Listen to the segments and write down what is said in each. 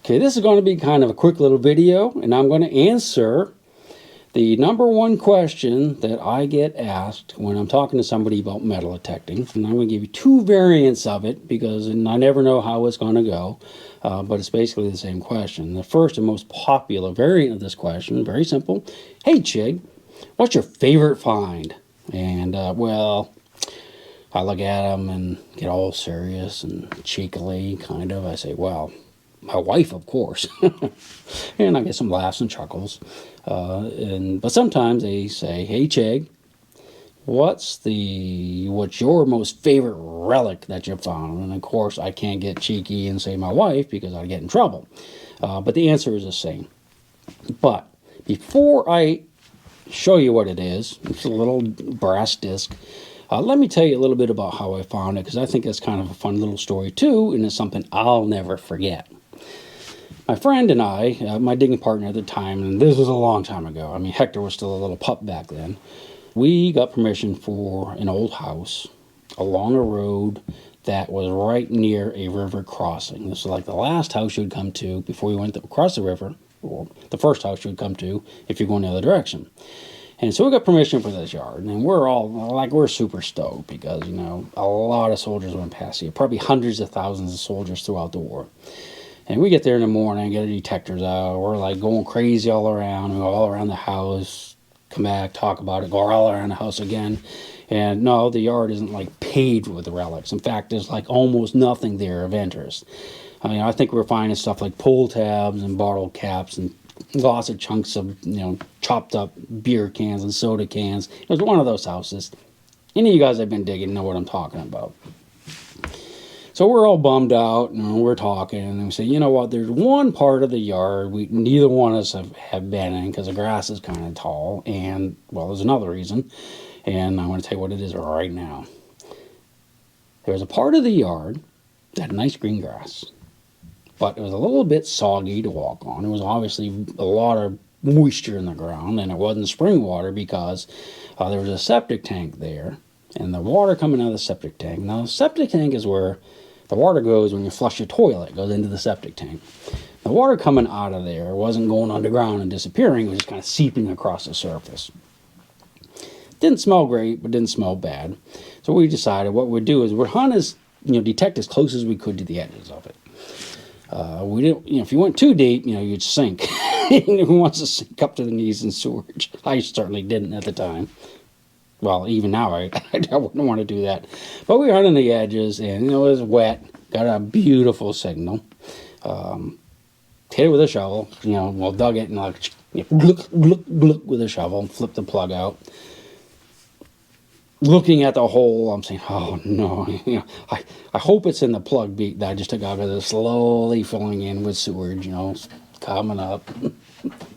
Okay, this is going to be kind of a quick little video, and I'm going to answer the #1 question that I get asked when I'm talking to somebody about metal detecting. And I'm going to give you 2 variants of it because I never know how it's going to go, but it's basically the same question. The first and most popular variant of this question, very simple. Hey, Chig, what's your favorite find? And, well, I look at them and get all serious and cheekily, kind of. I say, well, my wife, of course. And I get some laughs and chuckles. But sometimes they say, hey, Chig, what's your most favorite relic that you found? And of course, I can't get cheeky and say my wife because I'd get in trouble. But the answer is the same. But before I show you what it is, it's a little brass disc. Let me tell you a little bit about how I found it, because I think that's kind of a fun little story too, and it's something I'll never forget. My friend and I, my digging partner at the time, and this was a long time ago. I mean, Hector was still a little pup back then. We got permission for an old house along a road that was right near a river crossing. This was like the last house you'd come to before you went across the river, or the first house you'd come to if you're going the other direction. And so we got permission for this yard, and we're super stoked because, you know, a lot of soldiers went past here, probably hundreds of thousands of soldiers throughout the war. And we get there in the morning, get our detectors out, we're like going crazy all around, we go all around the house, come back, talk about it, go all around the house again. And no, the yard isn't like paved with relics. In fact, there's like almost nothing there of interest. I mean, I think we're finding stuff like pull tabs and bottle caps and lots of chunks of, you know, chopped up beer cans and soda cans. It was one of those houses. Any of you guys that have been digging know what I'm talking about. So we're all bummed out, and we're talking, and we say, you know what, there's one part of the yard neither one of us have been in because the grass is kind of tall, and, well, there's another reason, and I'm going to tell you what it is right now. There's a part of the yard that had nice green grass, but it was a little bit soggy to walk on. It was obviously a lot of moisture in the ground, and it wasn't spring water because there was a septic tank there, and the water coming out of the septic tank. Now, the septic tank is where the water goes when you flush your toilet. It goes into the septic tank. The water coming out of there wasn't going underground and disappearing. It was just kind of seeping across the surface. Didn't smell great, but didn't smell bad. So we decided what we'd do is we'd hunt detect as close as we could to the edges of it. We didn't, if you went too deep, you'd sink. Who wants to sink up to the knees in sewage? I certainly didn't at the time. Well, even now, I wouldn't want to do that. But we were hunting the edges, and, it was wet. Got a beautiful signal. Hit it with a shovel. We'll dug it and look with a shovel and flip the plug out. Looking at the hole, I'm saying, oh, no. I hope it's in the plug beat that I just took out because it's slowly filling in with sewage, coming up.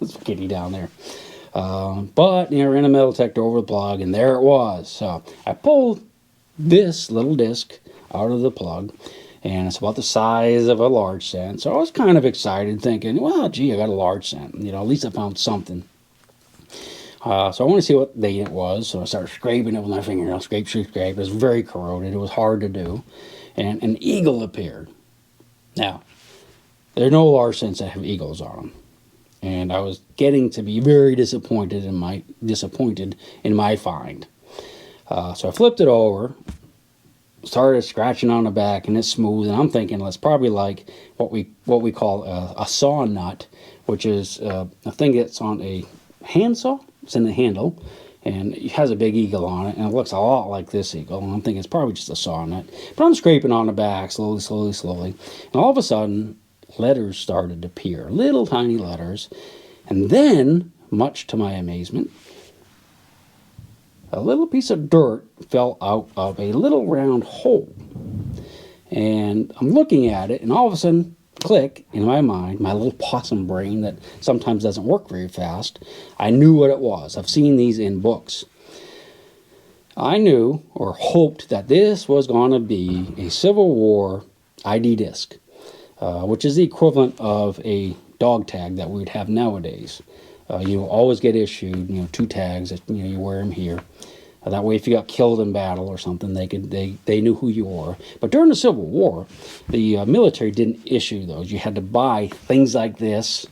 It's kitty down there. But, ran a metal detector over the plug, and there it was. So I pulled this little disc out of the plug, and it's about the size of a large cent. So I was kind of excited, thinking, well, gee, I got a large cent. At least I found something. So I want to see what date it was. So I started scraping it with my finger. Scrape. It was very corroded. It was hard to do. And an eagle appeared. Now, there are no large cents that have eagles on them. And I was getting to be very disappointed in my find. So I flipped it over, started scratching on the back, and it's smooth. And I'm thinking, well, it's probably like what we call a saw nut, which is a thing that's on a handsaw. It's in the handle, and it has a big eagle on it, and it looks a lot like this eagle. And I'm thinking it's probably just a saw nut. But I'm scraping on the back slowly. And all of a sudden, letters started to appear, little tiny letters, and then, much to my amazement, a little piece of dirt fell out of a little round hole. And I'm looking at it, and all of a sudden, click, in my mind, my little possum brain that sometimes doesn't work very fast, I knew what it was. I've seen these in books. I knew, or hoped, that this was going to be a Civil War ID disc. Which is the equivalent of a dog tag that we'd have nowadays. You always get issued, 2 tags. You wear them here. That way, if you got killed in battle or something, they knew who you were. But during the Civil War, the military didn't issue those. You had to buy things like this,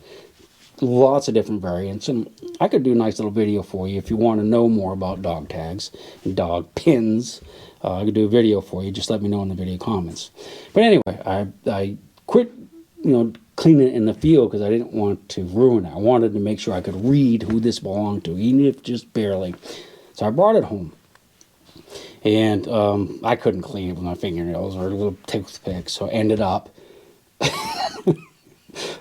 lots of different variants. And I could do a nice little video for you if you want to know more about dog tags and dog pins. I could do a video for you. Just let me know in the video comments. But anyway, I quit, cleaning it in the field because I didn't want to ruin it. I wanted to make sure I could read who this belonged to, even if just barely. So I brought it home, and I couldn't clean it with my fingernails or a little toothpick, so I ended up, I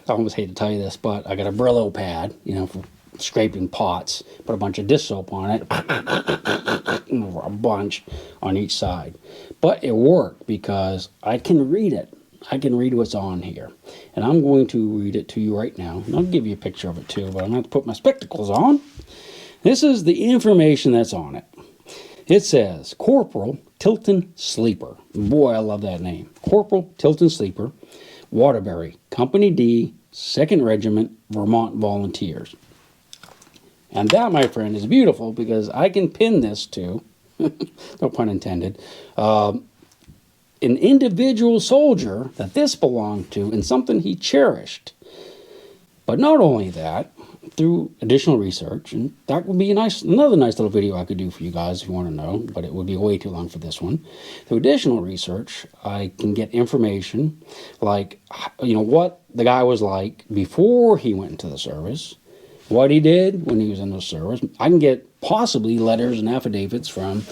almost hate to tell you this, but I got a Brillo pad, for scraping pots, put a bunch of dish soap on it, a bunch on each side. But it worked because I can read it. I can read what's on here, and I'm going to read it to you right now. And I'll give you a picture of it too, but I'm going to have to put my spectacles on. This is the information that's on it. It says, Corporal Tilton Sleeper. Boy, I love that name. Corporal Tilton Sleeper, Waterbury, Company D, 2nd Regiment, Vermont Volunteers. And that, my friend, is beautiful because I can pin this to, no pun intended, an individual soldier that this belonged to and something he cherished. But not only that, through additional research, and that would be another nice little video I could do for you guys if you want to know, but it would be way too long for this one. Through additional research, I can get information like, what the guy was like before he went into the service, what he did when he was in the service. I can get possibly letters and affidavits from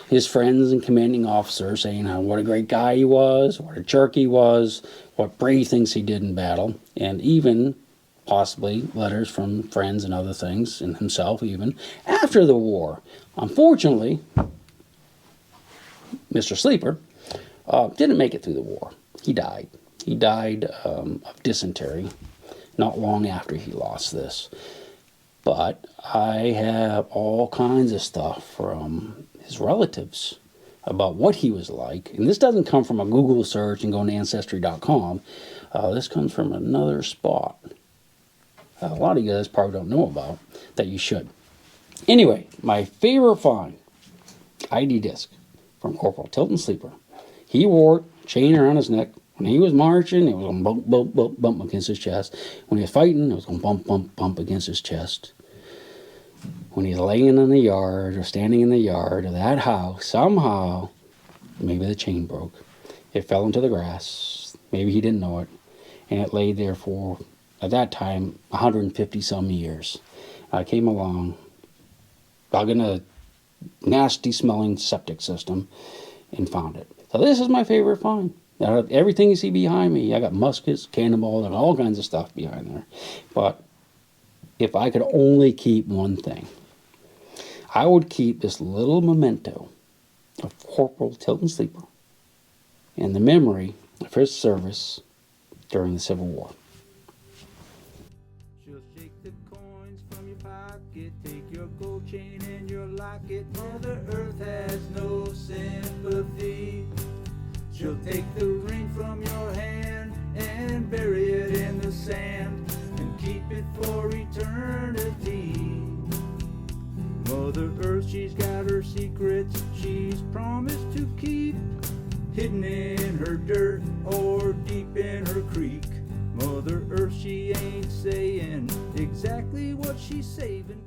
his friends and commanding officers saying what a great guy he was, what a jerk he was, what brave things he did in battle, and even possibly letters from friends and other things, and himself even, after the war. Unfortunately, Mr. Sleeper didn't make it through the war. He died. He died of dysentery not long after he lost this. But I have all kinds of stuff from his relatives about what he was like. And this doesn't come from a Google search and going to Ancestry.com. This comes from another spot. A lot of you guys probably don't know about that you should. Anyway, my favorite find, ID disc from Corporal Tilton Sleeper. He wore a chain around his neck. When he was marching, it was going to bump, bump, bump, bump against his chest. When he was fighting, it was going to bump, bump, bump against his chest. When he's laying in the yard or standing in the yard of that house, somehow, maybe the chain broke. It fell into the grass. Maybe he didn't know it. And it laid there for, at that time, 150 some years. I came along, dug in a nasty smelling septic system, and found it. So this is my favorite find. Everything you see behind me, I got muskets, cannonballs, and all kinds of stuff behind there. But if I could only keep one thing, I would keep this little memento of Corporal Tilton Sleeper and the memory of his service during the Civil War. She'll shake the coins from your pocket, take your gold chain and your locket. Mother Earth has no sympathy. She'll take the ring from your hand and bury it in the sand and keep it for eternity. Mother Earth, she's got her secrets she's promised to keep, hidden in her dirt or deep in her creek. Mother Earth, she ain't saying exactly what she's saving.